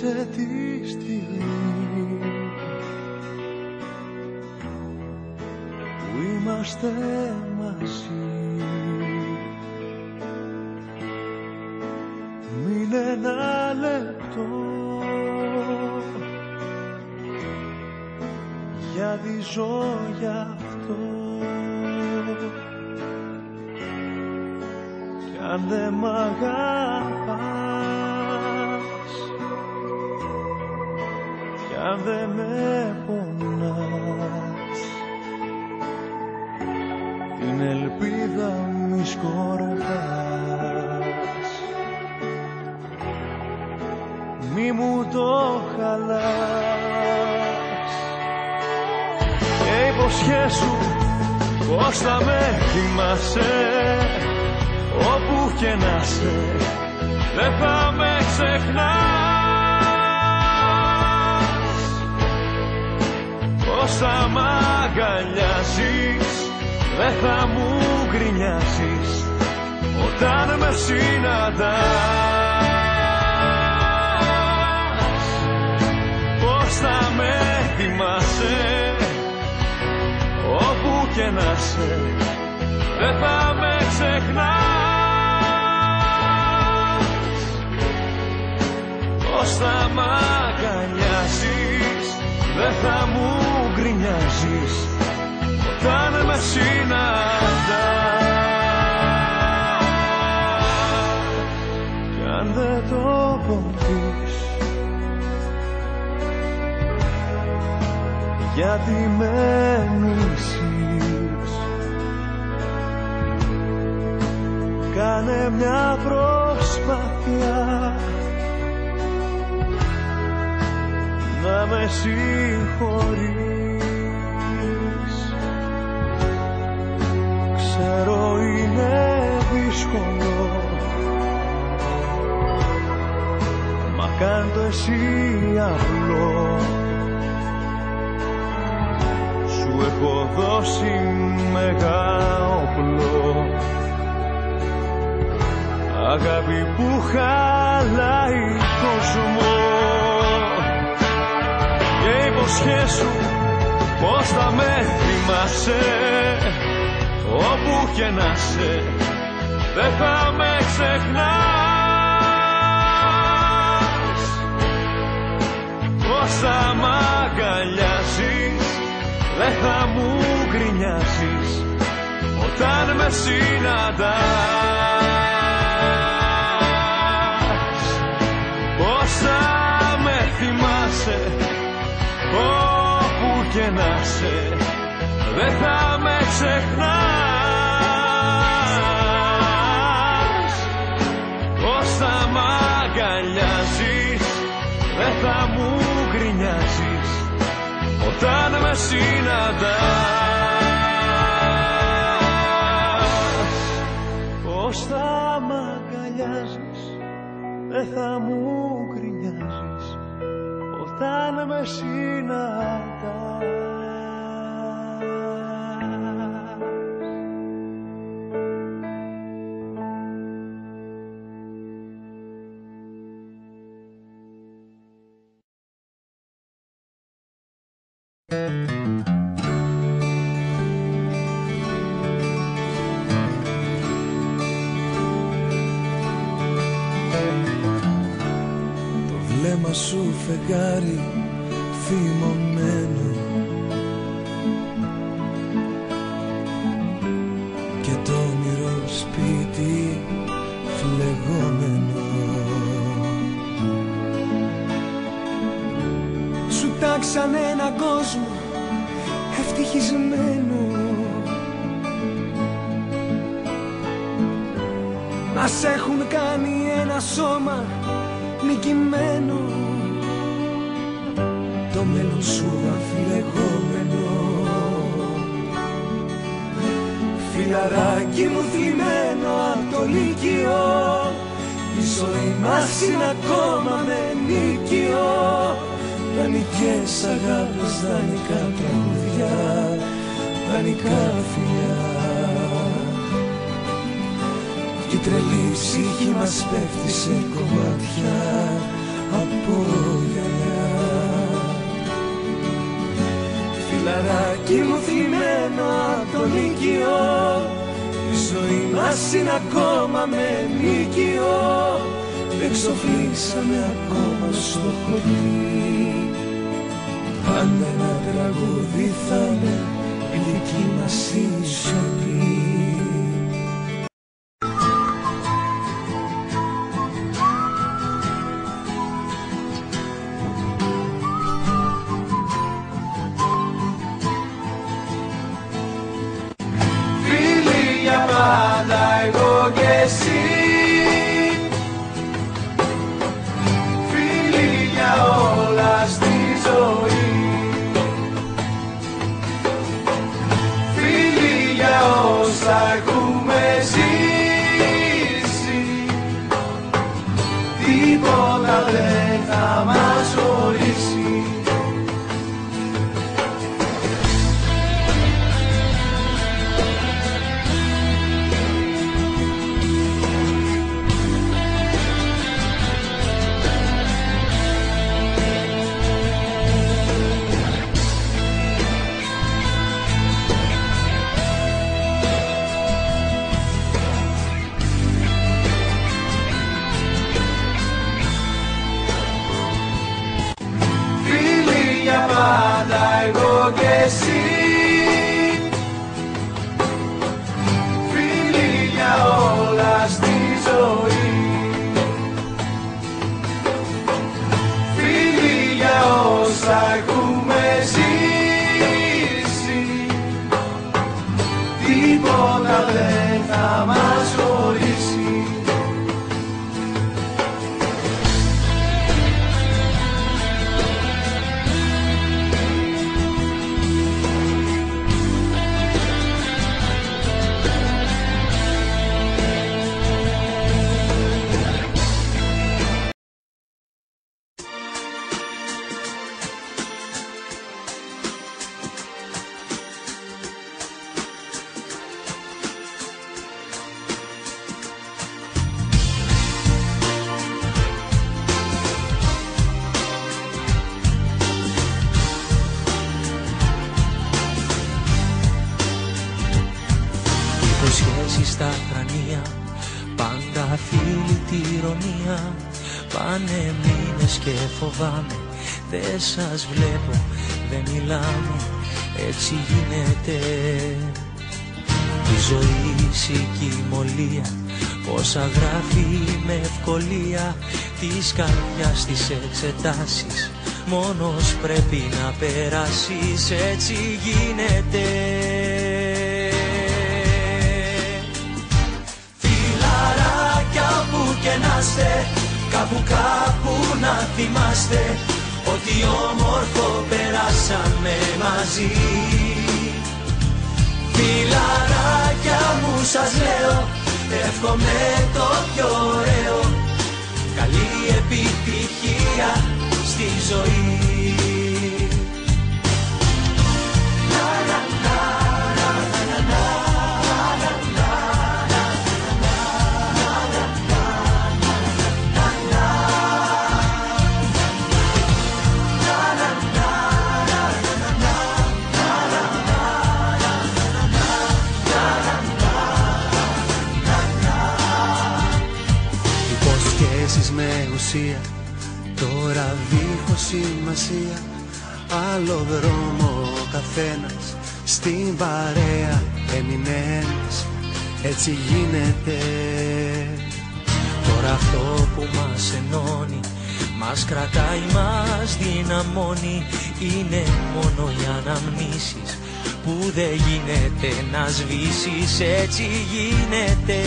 Ζήσε τη στιγμή που είμαστε μαζί. Μείνε ένα λεπτό, γιατί ζω γι' αυτό. Κι αν δεν μ' αγαπάς, κι αν δεν με πονάς, την ελπίδα μη σκορπάς. Μη μου το χαλάς και υποσχέσου πως θα με θυμάσαι. Όπου και να σε, δεν θα με ξεχνάς. Πως θα μ' αγκαλιάζεις, δεν θα μου γκρινιάζεις όταν με συναντάς. Πως θα με θυμάσαι, όπου και να σε, δεν θα με ξεχνάς. Πως θα μ' αγκαλιάζεις, δεν θα μου γκρινιάζεις όταν με συναντάς. Κι αν δεν το πεις, γιατί με μισείς, κάνε μια προσπάθεια να με συγχωρείς. Ξέρω είναι δύσκολο, μα κάν' το εσύ απλό. Σου έχω δώσει μεγάλο αγάπη που χαλάει κόσμο. Και υποσχέσου πως θα με θυμάσαι, όπου και να σε, δεν θα με ξεχνάς. Πως θα μ' αγκαλιάζεις, δεν θα μου γκρινιάζεις όταν με συναντάς. Πως θα με θυμάσαι, όπου και να σε, δεν θα με ξεχνάς. Πως θα μ' αγκαλιάζεις, δεν θα μου γκρινιάζεις όταν με συναντάς. Πως θα μ' αγκαλιάζεις, δεν θα μου γκρινιάζεις όταν με συναντάς. Το βλέμμα σου φεγγάρι θυμωμένο και το όνειρο σπίτι φλεγόμενο. Σου τάξαν έναν κόσμο ευτυχισμένο, μας έχουν κάνει ένα σώμα νικημένο. Το μέλλον σου αφιλεγόμενο, φιλαράκι μου θλιμμένο απ' το λύκειο. Η ζωή μας είναι ακόμα με νίκιο. Δανεικές αγάπες, δανεικά τραγουδιά, δανεικά φιλιά. Κι η τρελή ψυχή μας πέφτει σε κομμάτια από γυαλιά. Φιλαράκι μου θλιμμένο απ' το Λύκειο, η ζωή μας είναι ακόμα με νίκιο. Δεν ξοφλήσαμε ακόμα στο χωριό. Πάντα ένα τραγούδι θα είναι η δική μας η σιωπή. Φίλοι για πάντα εγώ και εσύ, φίλοι για όλα στη ζωή, φίλοι για όσα έχουμε ζήσει, τίποτα δεν θα μας χωρίσει. Εγώ και εσύ, φίλοι για όλα στη ζωή, φίλοι για όσα έχουμε ζήσει, τίποτα δεν θα μας χωρίσει. Υποσχέσεις στα κρανία, πάντα φίλη τη ηρωνία. Πάνε μήνες και φοβάμαι, δεν σας βλέπω, δεν μιλάμε, έτσι γίνεται. Η ζωή συγκυμωλία, πόσα γράφει με ευκολία, της καρδιάς τις εξετάσεις, μόνος πρέπει να περάσεις, έτσι γίνεται. Και να είστε κάπου να θυμάστε ότι όμορφο περάσαμε μαζί. Φιλαράκια μου σας λέω, εύχομαι το πιο ωραίο, καλή επιτυχία στη ζωή. Με ουσία, τώρα δίχως σημασία, άλλο δρόμο ο καθένας, στην παρέα έμεινε ένας, έτσι γίνεται. Τώρα αυτό που μας ενώνει, μας κρατάει, μας δυναμώνει, είναι μόνο οι αναμνήσεις που δεν γίνεται να σβήσεις, έτσι γίνεται.